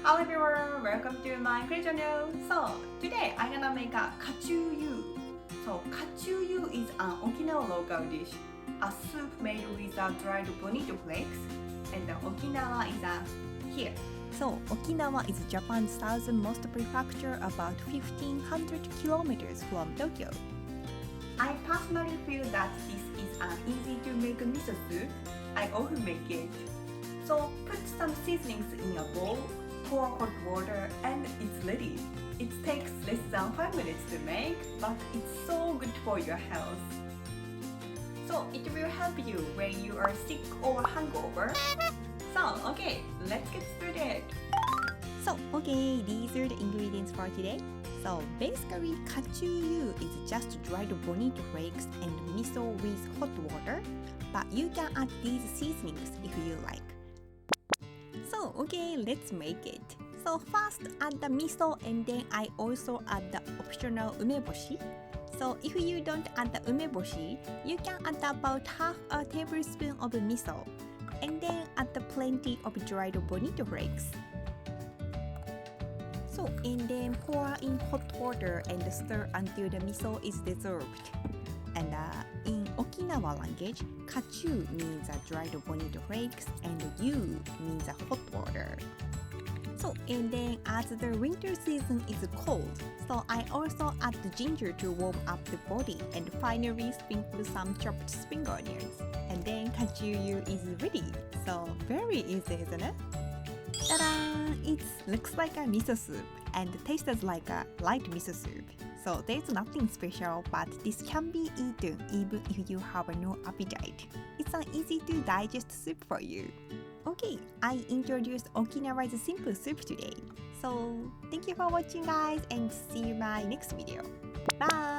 Hello everyone, welcome to my great channel. So today I'm gonna make a Kachuu. So Kachuu is an Okinawa local dish, a soup made with dried bonito flakes, and Okinawa is here. So, Okinawa is Japan's southernmost prefecture, about 1,500 kilometers from Tokyo. I personally feel that this is an easy to make miso soup. I often make it. So put some seasonings in a bowl, pour hot water, and it's ready. It takes less than 5 minutes to make, but it's so good for your health. So it will help you when you are sick or hungover. So okay, let's get started. These are the ingredients for today. So basically, Kachuu is just dried bonito flakes and miso with hot water, but you can add these seasonings if you like. So let's make it. So first add the miso, and then I also add the optional umeboshi. So if you don't add the umeboshi, you can add about half a tablespoon of miso, and then add the plenty of dried bonito flakes. So and then pour in hot water and stir until the miso is dissolved. And in Okinawa language, Kachuu means dried bonito flakes and yu means hot water. So and then as the winter season is cold, so I also add the ginger to warm up the body, and finally sprinkle some chopped spring onions. And then Kachuu is ready. So very easy, isn't it? Ta-da! It looks like a miso soup and tastes like a light miso soup. So there's nothing special, but this can be eaten even if you have no appetite. It's an easy to digest soup for you. Okay, I introduced Okinawa's simple soup today. So thank you for watching guys, and see you in my next video. Bye!